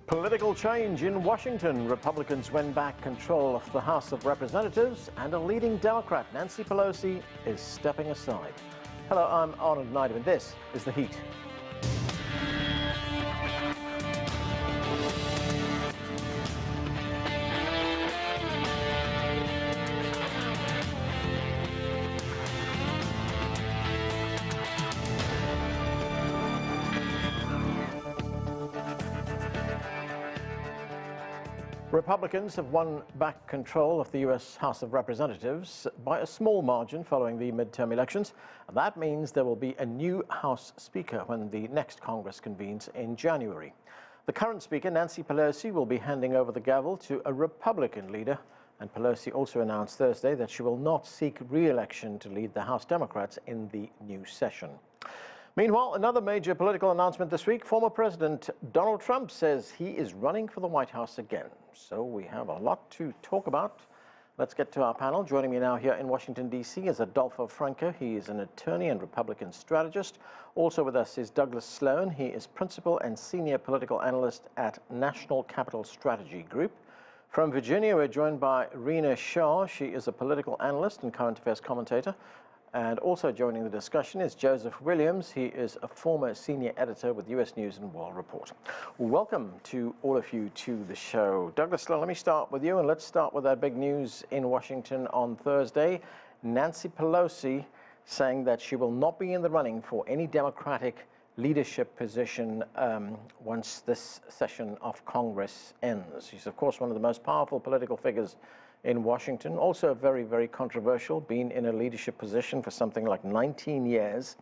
Political change in Washington. Republicans win back control of the House of Representatives, and a leading Democrat, Nancy Pelosi, is stepping aside. Hello, I'm Arnold Neidem, and this is The Heat. Republicans have won back control of the U.S. House of Representatives by a small margin following the midterm elections. And that means there will be a new House Speaker when the next Congress convenes in January. The current Speaker, Nancy Pelosi, will be handing over the gavel to a Republican leader. And Pelosi also announced Thursday that she will not seek re-election to lead the House Democrats in the new session. Meanwhile, another major political announcement this week. Former President Donald Trump says he is running for the White House again. So we have a lot to talk about. Let's get to our panel. Joining me now here in Washington, D.C. is Adolfo Franco. He is an attorney and Republican strategist. Also with us is Douglas Sloan. He is principal and senior political analyst at National Capital Strategy Group. From Virginia, we're joined by Rena Shah. She is a political analyst and current affairs commentator. And also joining the discussion is Joseph Williams. He is a former senior editor with U.S. News and World Report. Welcome to all of you to the show. Douglas Sloan, let me start with you, and let's start with that big news in Washington on Thursday. Nancy Pelosi saying that she will not be in the running for any Democratic leadership position once this session of Congress ends. She's, of course, one of the most powerful political figures in Washington, also very, very controversial, been in a leadership position for something like 19 years.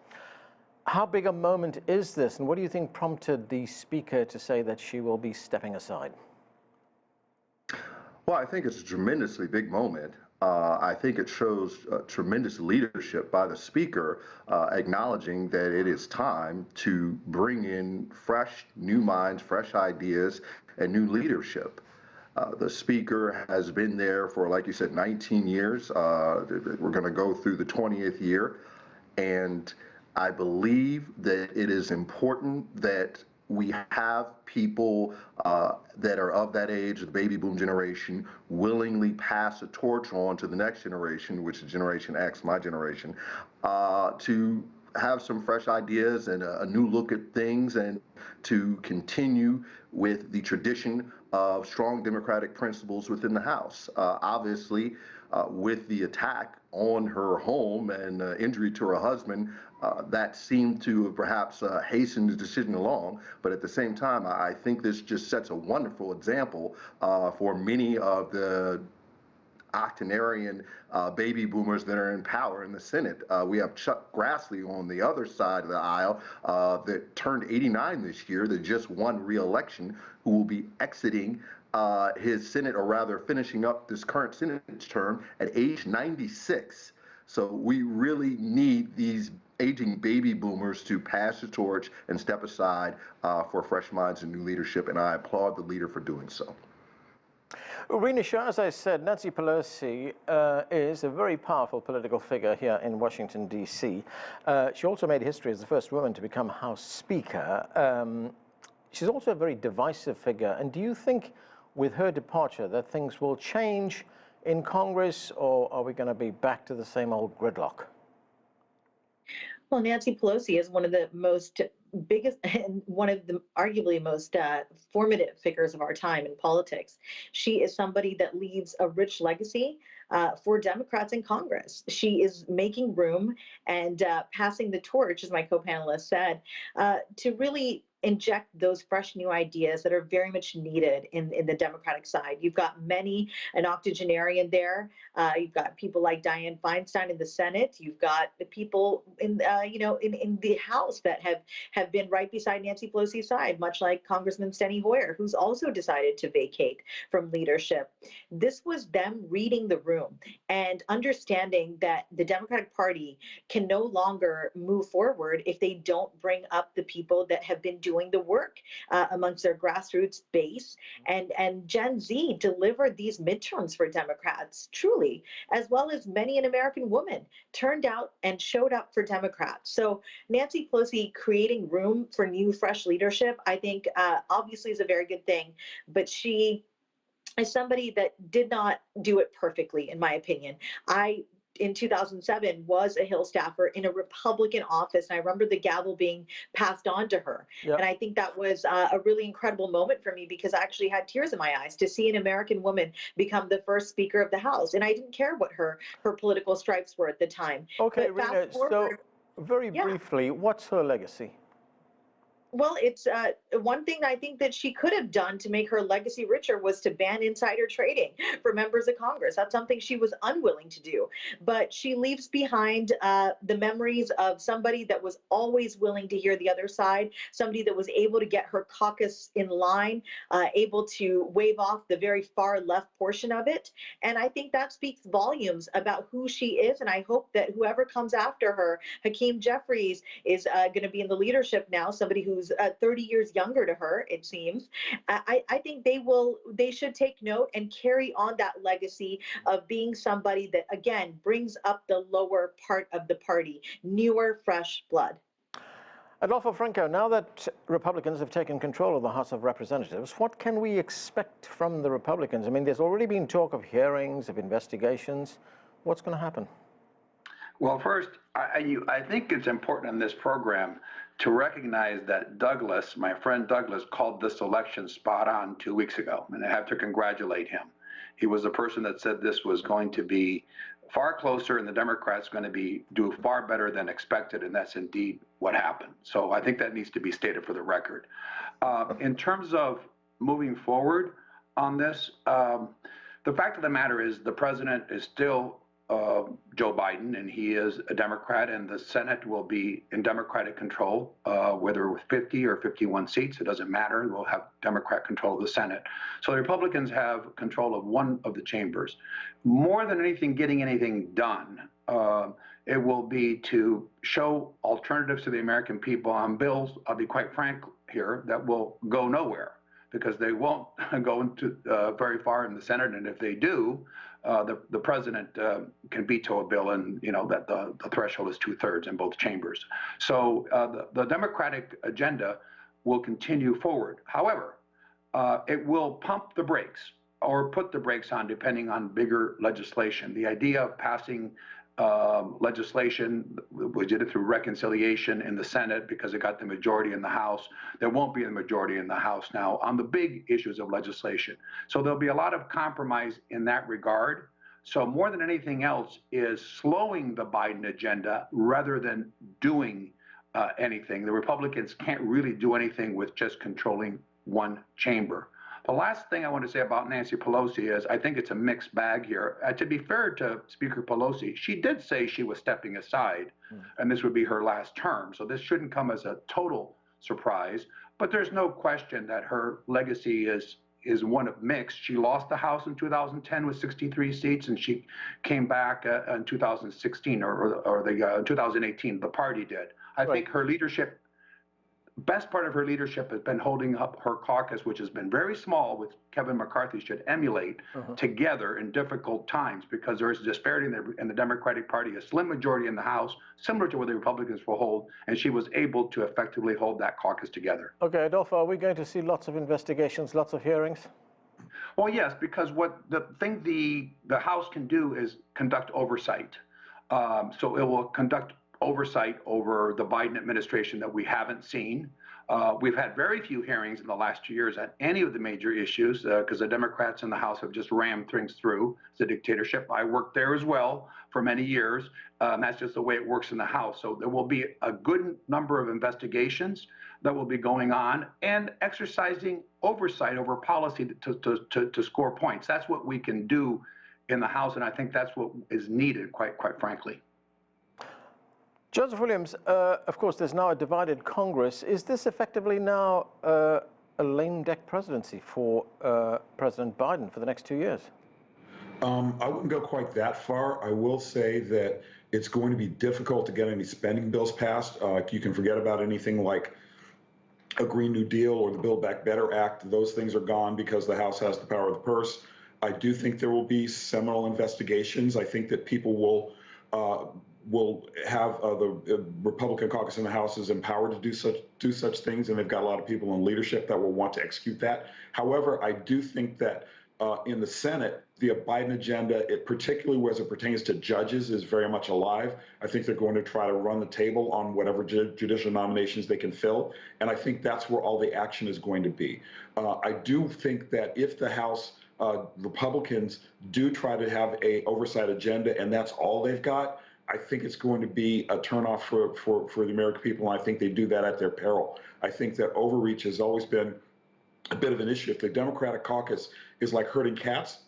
How big a moment is this, and what do you think prompted the Speaker to say that she will be stepping aside? Well, I think it's a tremendously big moment. I think it shows tremendous leadership by the Speaker, acknowledging that it is time to bring in fresh, new minds, fresh ideas, and new leadership. The Speaker has been there for, like you said, 19 years. We're going to go through the 20th year. And I believe that it is important that we have people that are of that age, the baby boom generation, willingly pass a torch on to the next generation, which is Generation X, my generation, to have some fresh ideas and a new look at things, and to continue with the tradition of strong democratic principles within the House. Obviously, with the attack on her home and injury to her husband, that seemed to have perhaps hastened the decision along. But at the same time, I think this just sets a wonderful example for many of the octogenarian baby boomers that are in power in the Senate. We have Chuck Grassley on the other side of the aisle that turned 89 this year, that just won re-election, who will be exiting his Senate, or rather finishing up this current Senate term at age 96. So we really need these aging baby boomers to pass the torch and step aside for fresh minds and new leadership, and I applaud the leader for doing so. Rena Shah, as I said, Nancy Pelosi is a very powerful political figure here in Washington, D.C. She also made history as the first woman to become House Speaker. She's also a very divisive figure. And do you think with her departure that things will change in Congress, or are we going to be back to the same old gridlock? Well, Nancy Pelosi is one of the most biggest and one of the arguably most formative figures of our time in politics. She is somebody that leaves a rich legacy for Democrats in Congress. She is making room and passing the torch, as my co-panelist said, to really inject those fresh new ideas that are very much needed in the Democratic side. You've got an octogenarian there. You've got people like Dianne Feinstein in the Senate. You've got the people in the House that have been right beside Nancy Pelosi's side, much like Congressman Steny Hoyer, who's also decided to vacate from leadership. This was them reading the room and understanding that the Democratic Party can no longer move forward if they don't bring up the people that have been doing the work amongst their grassroots base. And Gen Z delivered these midterms for Democrats, truly, as well as many an American woman turned out and showed up for Democrats. So Nancy Pelosi creating making room for new, fresh leadership, I think obviously is a very good thing. But she is somebody that did not do it perfectly, in my opinion. I in 2007 was a Hill staffer in a Republican office, and I remember the gavel being passed on to her. Yep. And I think that was a really incredible moment for me, because I actually had tears in my eyes to see an American woman become the first Speaker of the House. And I didn't care what her political stripes were at the time. Okay, But fast Rena, so forward, very yeah. briefly, what's her legacy? Well, it's one thing I think that she could have done to make her legacy richer was to ban insider trading for members of Congress. That's something she was unwilling to do. But she leaves behind the memories of somebody that was always willing to hear the other side, somebody that was able to get her caucus in line, able to wave off the very far left portion of it. And I think that speaks volumes about who she is. And I hope that whoever comes after her, Hakeem Jeffries is going to be in the leadership now, somebody who's 30 years younger to her, it seems. I think they should take note and carry on that legacy of being somebody that, again, brings up the lower part of the party, newer, fresh blood. Adolfo Franco, now that Republicans have taken control of the House of Representatives, what can we expect from the Republicans? I mean, there's already been talk of hearings, of investigations. What's going to happen? Well, first, I think it's important in this program to recognize that Douglas, my friend Douglas, called this election spot on 2 weeks ago, and I have to congratulate him. He was the person that said this was going to be far closer and the Democrats going to do far better than expected, and that's indeed what happened. So I think that needs to be stated for the record. In terms of moving forward on this, the fact of the matter is the president is still Joe Biden, and he is a Democrat, and the Senate will be in Democratic control, whether with 50 or 51 seats, it doesn't matter. We'll have Democrat control of the Senate. So the Republicans have control of one of the chambers. More than anything, getting anything done, it will be to show alternatives to the American people on bills, I'll be quite frank here, that will go nowhere, because they won't go into very far in the Senate, and if they do, the president can veto a bill, and that the threshold is 2/3 in both chambers. So the Democratic agenda will continue forward. However, it will pump the brakes or put the brakes on depending on bigger legislation. The idea of passing legislation, we did it through reconciliation in the Senate because it got the majority in the House. There won't be a majority in the House now on the big issues of legislation. So there'll be a lot of compromise in that regard. So more than anything else is slowing the Biden agenda rather than doing anything. The Republicans can't really do anything with just controlling one chamber. The last thing I want to say about Nancy Pelosi is I think it's a mixed bag here. To be fair to Speaker Pelosi, she did say she was stepping aside and this would be her last term. So this shouldn't come as a total surprise. But there's no question that her legacy is one of mixed. She lost the House in 2010 with 63 seats, and she came back in 2016 or 2018. The party did. I think her leadership. Best part of her leadership has been holding up her caucus, which has been very small, which Kevin McCarthy should emulate together in difficult times, because there is a disparity in the Democratic Party, a slim majority in the House, similar to what the Republicans will hold, and she was able to effectively hold that caucus together. Okay, Adolfo, are we going to see lots of investigations, lots of hearings? Well, yes, because what the thing the House can do is conduct oversight. So it will conduct oversight over the Biden administration that we haven't seen. We've had very few hearings in the last 2 years on any of the major issues because the Democrats in the House have just rammed things through. It's a dictatorship. I worked there as well for many years. That's just the way it works in the House. So there will be a good number of investigations that will be going on and exercising oversight over policy to score points. That's what we can do in the House, and I think that's what is needed, quite frankly. Joseph Williams, of course, there's now a divided Congress. Is this effectively now a lame duck presidency for President Biden for the next 2 years? I wouldn't go quite that far. I will say that it's going to be difficult to get any spending bills passed. You can forget about anything like a Green New Deal or the Build Back Better Act. Those things are gone because the House has the power of the purse. I do think there will be seminal investigations. I think that people will will have the Republican caucus in the House is empowered to do such things, and they've got a lot of people in leadership that will want to execute that. However, I do think that in the Senate, the Biden agenda, particularly as it pertains to judges, is very much alive. I think they're going to try to run the table on whatever judicial nominations they can fill, and I think that's where all the action is going to be. I do think that if the House Republicans do try to have a oversight agenda and that's all they've got, I think it's going to be a turnoff for the American people, and I think they do that at their peril. I think that overreach has always been a bit of an issue. If the Democratic caucus is like herding cats,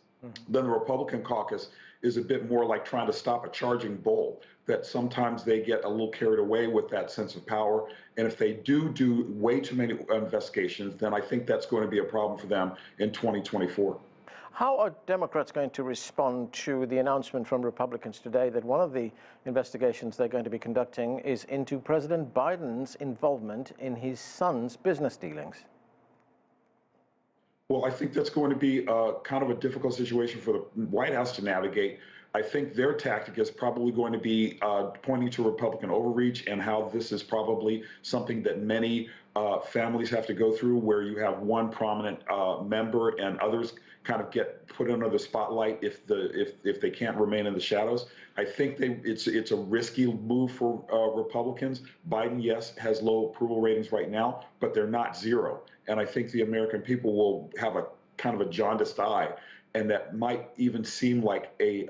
then the Republican caucus is a bit more like trying to stop a charging bull, that sometimes they get a little carried away with that sense of power. And if they do way too many investigations, then I think that's going to be a problem for them in 2024. How are Democrats going to respond to the announcement from Republicans today that one of the investigations they're going to be conducting is into President Biden's involvement in his son's business dealings? Well, I think that's going to be kind of a difficult situation for the White House to navigate. I think their tactic is probably going to be pointing to Republican overreach and how this is probably something that many families have to go through, where you have one prominent member and others kind of get put under the spotlight if they can't remain in the shadows. I think it's a risky move for Republicans. Biden, yes, has low approval ratings right now, but they're not zero. And I think the American people will have a kind of a jaundiced eye, and that might even seem like an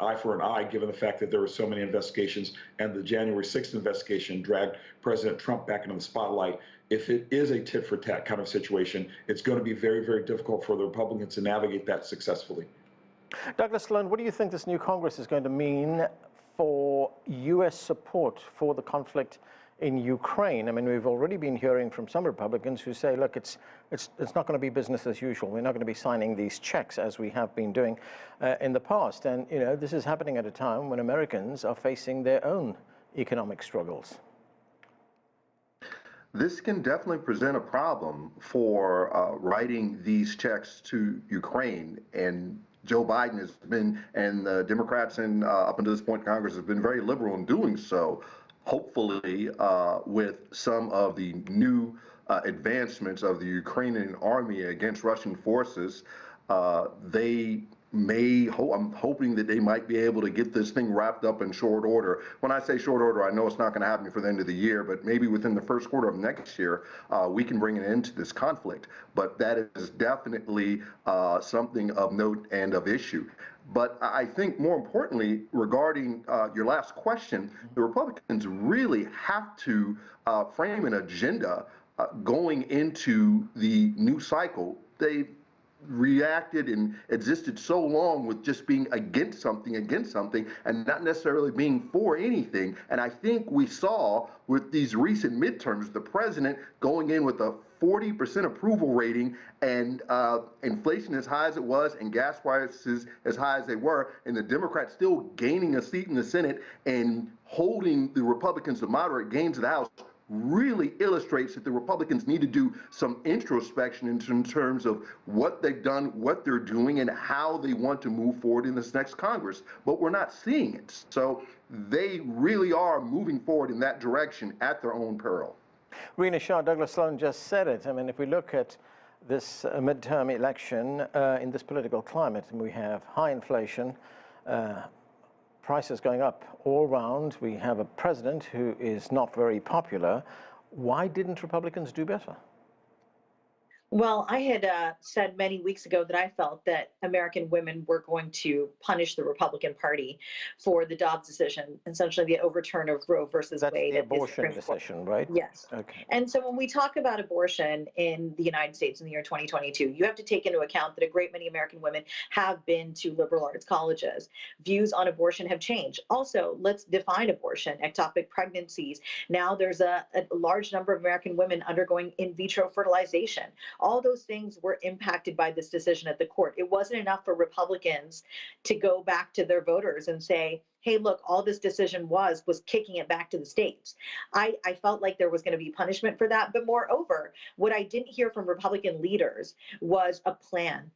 eye for an eye, given the fact that there were so many investigations, and the January 6th investigation dragged President Trump back into the spotlight. If it is a tit-for-tat kind of situation, it's going to be very, very difficult for the Republicans to navigate that successfully. Douglas Sloan, what do you think this new Congress is going to mean for U.S. support for the conflict in Ukraine? I mean, we've already been hearing from some Republicans who say, look, it's not going to be business as usual. We're not going to be signing these checks as we have been doing in the past. And, you know, this is happening at a time when Americans are facing their own economic struggles. This can definitely present a problem for writing these checks to Ukraine. And Joe Biden has been, and the Democrats and up until this point, Congress has been very liberal in doing so. Hopefully, with some of the new advancements of the Ukrainian army against Russian forces, I'm hoping that they might be able to get this thing wrapped up in short order. When I say short order, I know it's not going to happen before the end of the year, but maybe within the first quarter of next year, we can bring an end to this conflict. But that is definitely something of note and of issue. But I think more importantly, regarding your last question, the Republicans really have to frame an agenda going into the new cycle. They reacted and existed so long with just being against something and not necessarily being for anything. And I think we saw with these recent midterms, the president going in with a 40% approval rating and inflation as high as it was and gas prices as high as they were, and the Democrats still gaining a seat in the Senate and holding the Republicans to moderate gains in the House, really illustrates that the Republicans need to do some introspection in terms of what they've done, what they're doing, and how they want to move forward in this next Congress. But we're not seeing it. So they really are moving forward in that direction at their own peril. Rena Shah, Douglas Sloan just said it. I mean, if we look at this midterm election in this political climate, and we have high inflation, prices going up all around. We have a president who is not very popular. Why didn't Republicans do better? Well, I had said many weeks ago that I felt that American women were going to punish the Republican Party for the Dobbs decision, essentially the overturn of Roe versus Wade. That's the abortion decision, right? Yes. Okay. And so when we talk about abortion in the United States in the year 2022, you have to take into account that a great many American women have been to liberal arts colleges. Views on abortion have changed. Also, let's define abortion, ectopic pregnancies. Now there's a large number of American women undergoing in vitro fertilization. All those things were impacted by this decision at the court. It wasn't enough for Republicans to go back to their voters and say, hey, look, all this decision was kicking it back to the states. I felt like there was going to be punishment for that. But moreover, what I didn't hear from Republican leaders was a plan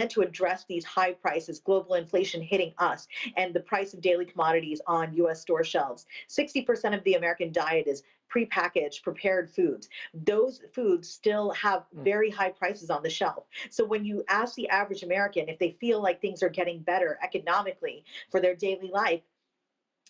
to address these high prices, global inflation hitting us, and the price of daily commodities on U.S. store shelves. 60% of the American diet is prepackaged, prepared foods. Those foods still have very high prices on the shelf. So when you ask the average American if they feel like things are getting better economically for their daily life,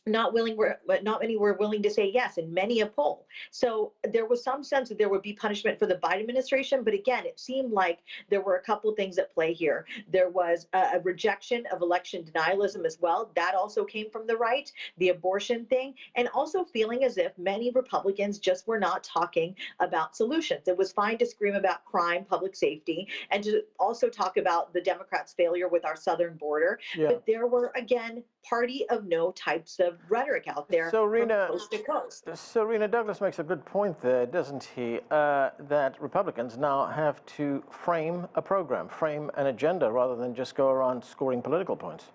not many were willing to say yes in many a poll. So there was some sense that there would be punishment for the Biden administration. But again, it seemed like there were a couple of things at play here. There was a rejection of election denialism as well. That also came from the right, the abortion thing, and also feeling as if many Republicans just were not talking about solutions. It was fine to scream about crime, public safety, and to also talk about the Democrats' failure with our southern border. Yeah. But there were, again, party of no types of rhetoric out there from coast to coast. So Rena, Douglas makes a good point there, doesn't he? That Republicans now have to frame a program, frame an agenda, rather than just go around scoring political points.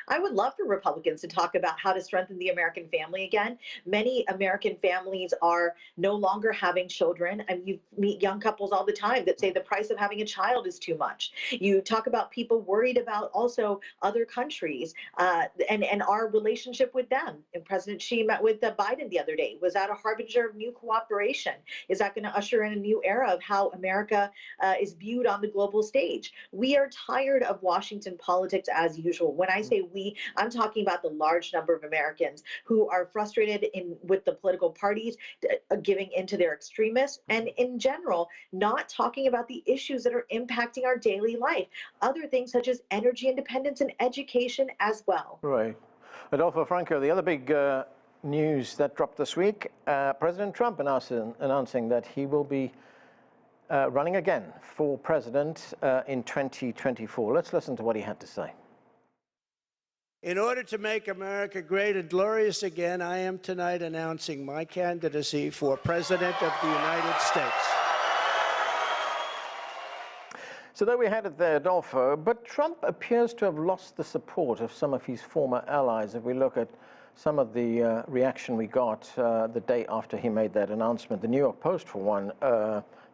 I would love for Republicans to talk about how to strengthen the American family again. Many American families are no longer having children. And you meet young couples all the time that say the price of having a child is too much. You talk about people worried about also other countries and our relationship with them. And President Xi met with Biden the other day. Was that a harbinger of new cooperation? Is that going to usher in a new era of how America is viewed on the global stage? We are tired of Washington politics as usual. When I say we, I'm talking about the large number of Americans who are frustrated with the political parties giving into their extremists, and in general, not talking about the issues that are impacting our daily life. Other things such as energy independence and education as well. Right. Adolfo Franco, the other big news that dropped this week, President Trump announcing that he will be running again for president in 2024. Let's listen to what he had to say. In order to make America great and glorious again, I am tonight announcing my candidacy for President of the United States. So there we had it there, Adolfo. But Trump appears to have lost the support of some of his former allies. If we look at some of the reaction we got the day after he made that announcement, the New York Post, for one,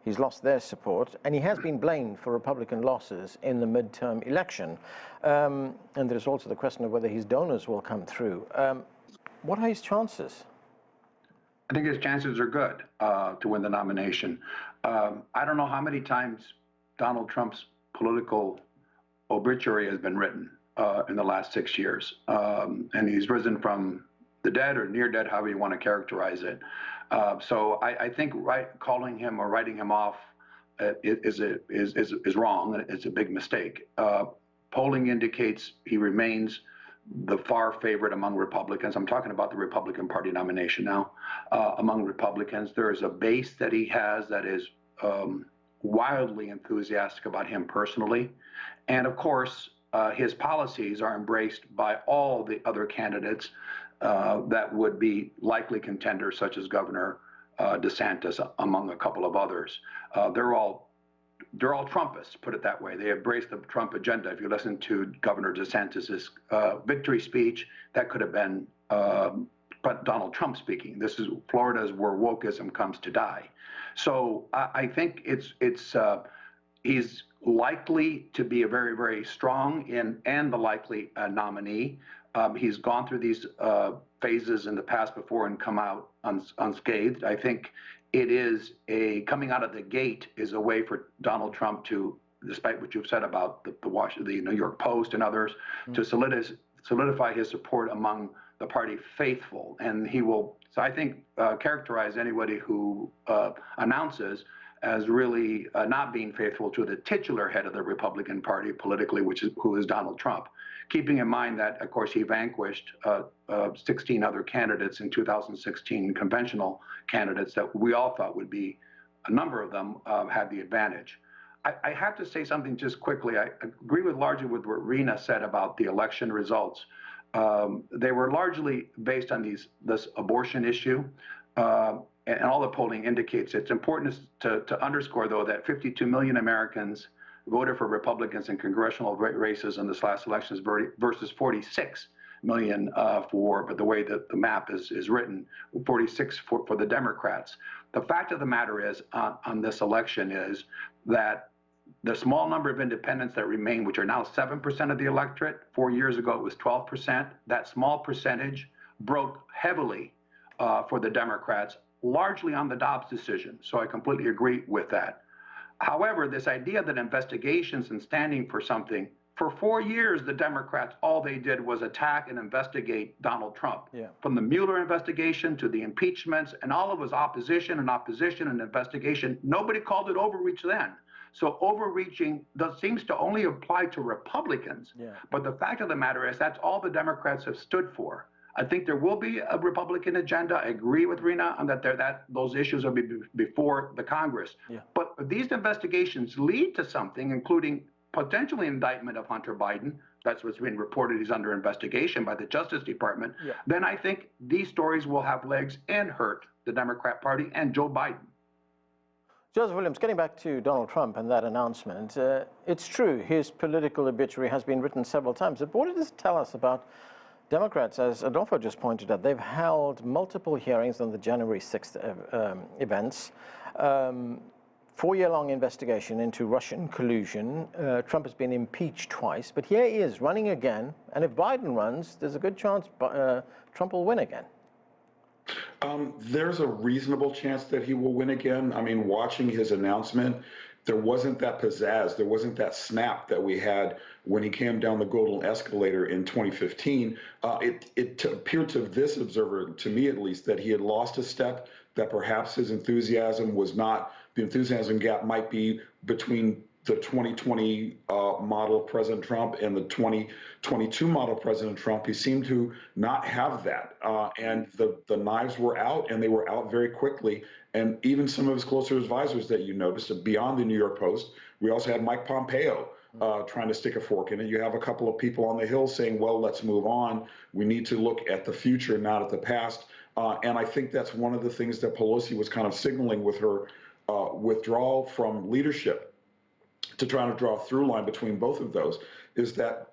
he's lost their support, and he has been blamed for Republican losses in the midterm election. And there's also the question of whether his donors will come through. What are his chances? I think his chances are good to win the nomination. I don't know how many times Donald Trump's political obituary has been written in the last 6 years. And he's risen from the dead or near dead, however you want to characterize it. So I think calling him or writing him off is wrong. It's a big mistake. Polling indicates he remains the far favorite among Republicans. I'm talking about the Republican Party nomination now. Among Republicans, there is a base that he has that is wildly enthusiastic about him personally. And of course, his policies are embraced by all the other candidates that would be likely contenders, such as Governor DeSantis, among a couple of others. They're all Trumpists, put it that way. They embrace the Trump agenda. If you listen to Governor DeSantis's victory speech, that could have been but Donald Trump speaking. This is Florida's where wokeism comes to die. So I think he's likely to be a very, very strong and the likely nominee. He's gone through these phases in the past before and come out unscathed. I think it is coming out of the gate is a way for Donald Trump to, despite what you've said about the New York Post and others, to solidify his support among the party faithful. And he will, so I think, characterize anybody who announces as really not being faithful to the titular head of the Republican Party politically, who is Donald Trump. Keeping in mind that, of course, he vanquished 16 other candidates in 2016, conventional candidates that we all thought would be, a number of them had the advantage. I have to say something just quickly. I agree largely with what Rena said about the election results. They were largely based on this abortion issue. and all the polling indicates it's important to underscore, though, that 52 million Americans voted for Republicans in congressional races in this last elections versus 46 million but the way that the map is written, 46 for the Democrats. The fact of the matter is, on this election, is that the small number of independents that remain, which are now 7% of the electorate, 4 years ago it was 12%, that small percentage broke heavily for the Democrats, largely on the Dobbs decision. So I completely agree with that. However, this idea that investigations and standing for something, for 4 years, the Democrats, all they did was attack and investigate Donald Trump. Yeah. From the Mueller investigation to the impeachments and all of his opposition and investigation, nobody called it overreach then. So overreaching seems to only apply to Republicans. Yeah. But the fact of the matter is that's all the Democrats have stood for. I think there will be a Republican agenda. I agree with Rena on that those issues will be before the Congress. Yeah. But if these investigations lead to something, including potentially indictment of Hunter Biden, that's what's been reported, he's under investigation by the Justice Department, yeah, then I think these stories will have legs and hurt the Democrat Party and Joe Biden. Joseph Williams, getting back to Donald Trump and that announcement, it's true, his political obituary has been written several times, but what does this tell us about Democrats? As Adolfo just pointed out, they've held multiple hearings on the January 6th events, 4-year-long investigation into Russian collusion. Trump has been impeached twice, but here he is running again, and if Biden runs, there's a good chance Trump will win again. There's a reasonable chance that he will win again. I mean, watching his announcement, there wasn't that pizzazz, there wasn't that snap that we had when he came down the golden escalator in 2015. It appeared to this observer, to me at least, that he had lost a step, that perhaps his enthusiasm was not, the enthusiasm gap might be between the 2020 model of President Trump and the 2022 model of President Trump. He seemed to not have that. And the knives were out, and they were out very quickly. And even some of his closer advisors that you noticed, beyond the New York Post, we also had Mike Pompeo trying to stick a fork in it. You have a couple of people on the Hill saying, well, let's move on. We need to look at the future, not at the past. And I think that's one of the things that Pelosi was kind of signaling with her withdrawal from leadership, to try to draw a through line between both of those, is that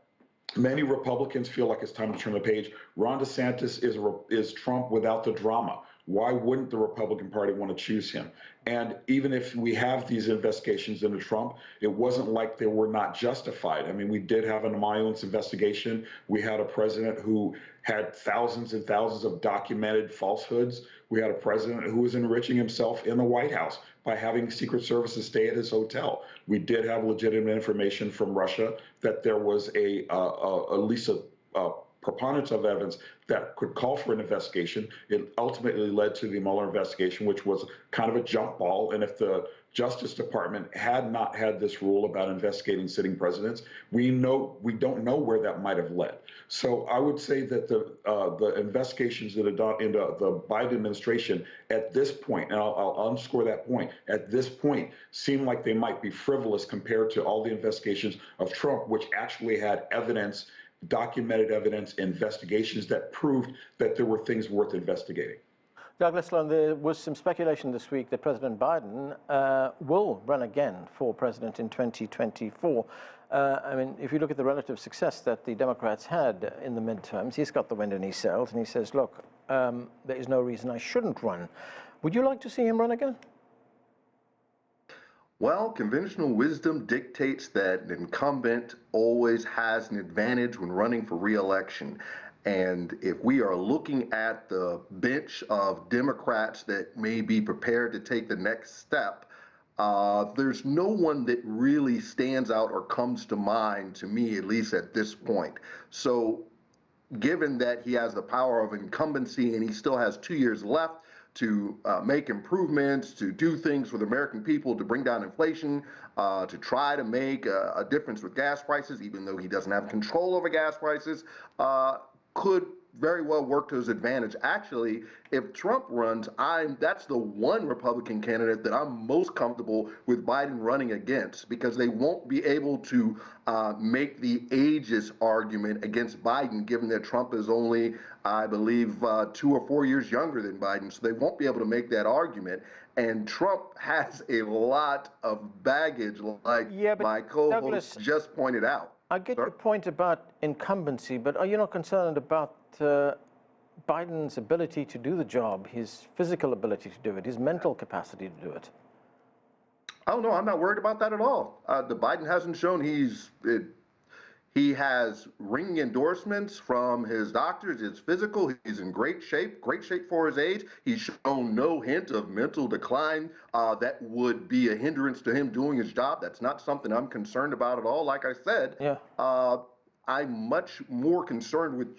many Republicans feel like it's time to turn the page. Ron DeSantis is Trump without the drama. Why wouldn't the Republican Party want to choose him? And even if we have these investigations into Trump, it wasn't like they were not justified. I mean, we did have an violence investigation. We had a president who had thousands and thousands of documented falsehoods. We had a president who was enriching himself in the White House by having Secret Services stay at his hotel. We did have legitimate information from Russia that there was at least a preponderance of evidence that could call for an investigation. It ultimately led to the Mueller investigation, which was kind of a jump ball. And if the Justice Department had not had this rule about investigating sitting presidents, we don't know where that might have led. So I would say that the investigations that are done into the Biden administration at this point, and I'll underscore that point, at this point seem like they might be frivolous compared to all the investigations of Trump, which actually had evidence, documented evidence, investigations that proved that there were things worth investigating. Douglas Sloan, there was some speculation this week that President Biden will run again for president in 2024. I mean, if you look at the relative success that the Democrats had in the midterms, he's got the wind in his sails, and he says, look, there is no reason I shouldn't run. Would you like to see him run again? Well, conventional wisdom dictates that an incumbent always has an advantage when running for re-election. And if we are looking at the bench of Democrats that may be prepared to take the next step, there's no one that really stands out or comes to mind, to me, at least at this point. So given that he has the power of incumbency and he still has 2 years left to make improvements, to do things for the American people, to bring down inflation, to try to make a difference with gas prices, even though he doesn't have control over gas prices, could very well work to his advantage. Actually, if Trump runs, that's the one Republican candidate that I'm most comfortable with Biden running against, because they won't be able to make the ageist argument against Biden, given that Trump is only, I believe, 2 or 4 years younger than Biden. So they won't be able to make that argument. And Trump has a lot of baggage, like my co-host Douglas, just pointed out. I get your point about incumbency, but are you not concerned about Biden's ability to do the job, his physical ability to do it, his mental capacity to do it? Oh, no, I'm not worried about that at all. The Biden hasn't shown he has ringing endorsements from his doctors. It's physical. He's in great shape for his age. He's shown no hint of mental decline that would be a hindrance to him doing his job. That's not something I'm concerned about at all. Like I said, I'm much more concerned with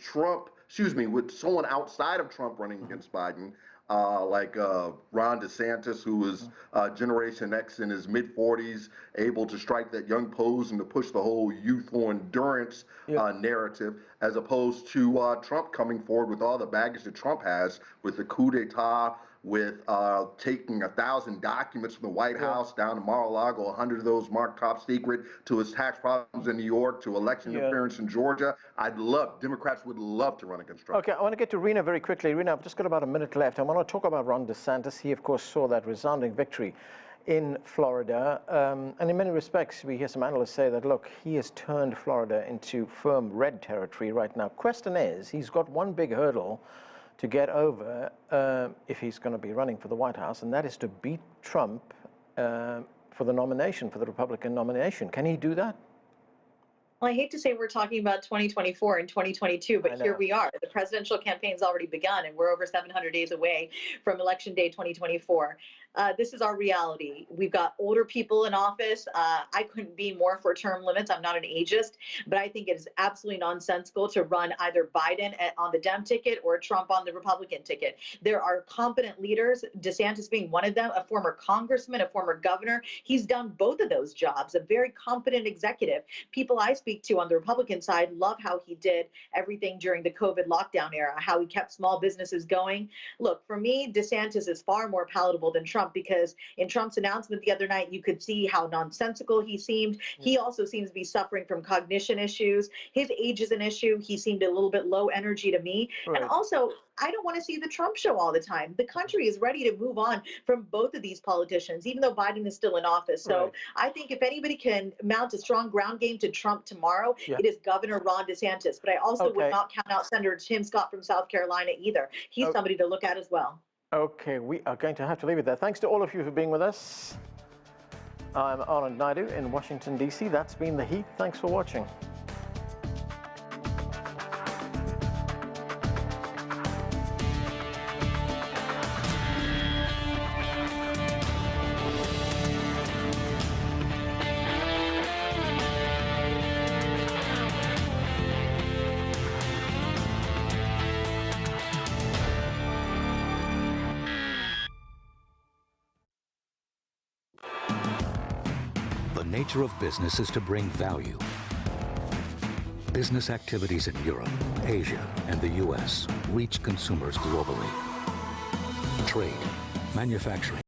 with someone outside of Trump running against Biden, like Ron DeSantis, who was Generation X in his mid-40s, able to strike that young pose and to push the whole youthful endurance narrative, as opposed to Trump coming forward with all the baggage that Trump has, with the coup d'etat, with taking 1,000 documents from the White House down to Mar-a-Lago, 100 of those marked top secret, to his tax problems in New York, to election interference in Georgia. Democrats would love to run against Trump. Okay, I want to get to Rena very quickly. Rena, I've just got about a minute left. I want to talk about Ron DeSantis. He, of course, saw that resounding victory in Florida. And in many respects, we hear some analysts say that, look, he has turned Florida into firm red territory right now. Question is, he's got one big hurdle to get over if he's going to be running for the White House, and that is to beat Trump for the nomination, for the Republican nomination. Can he do that? Well, I hate to say we're talking about 2024 and 2022, but here we are. The presidential campaign's already begun, and we're over 700 days away from Election Day 2024. This is our reality. We've got older people in office. I couldn't be more for term limits. I'm not an ageist, but I think it is absolutely nonsensical to run either Biden on the Dem ticket or Trump on the Republican ticket. There are competent leaders, DeSantis being one of them, a former congressman, a former governor. He's done both of those jobs, a very competent executive. People I speak to on the Republican side love how he did everything during the COVID lockdown era, how he kept small businesses going. Look, for me, DeSantis is far more palatable than Trump, because in Trump's announcement the other night, you could see how nonsensical he seemed. He also seems to be suffering from cognition issues. His age is an issue. He seemed a little bit low energy to me. And also, I don't want to see the Trump show all the time. The country is ready to move on from both of these politicians, even though Biden is still in office. So I think if anybody can mount a strong ground game to Trump tomorrow, it is Governor Ron DeSantis. But I also would not count out Senator Tim Scott from South Carolina either. He's somebody to look at as well. Okay, we are going to have to leave it there. Thanks to all of you for being with us. I'm Anand Naidu in Washington, D.C. That's been The Heat. Thanks for watching. The nature of business is to bring value. Business activities in Europe, Asia, and the U.S. reach consumers globally. Trade, manufacturing,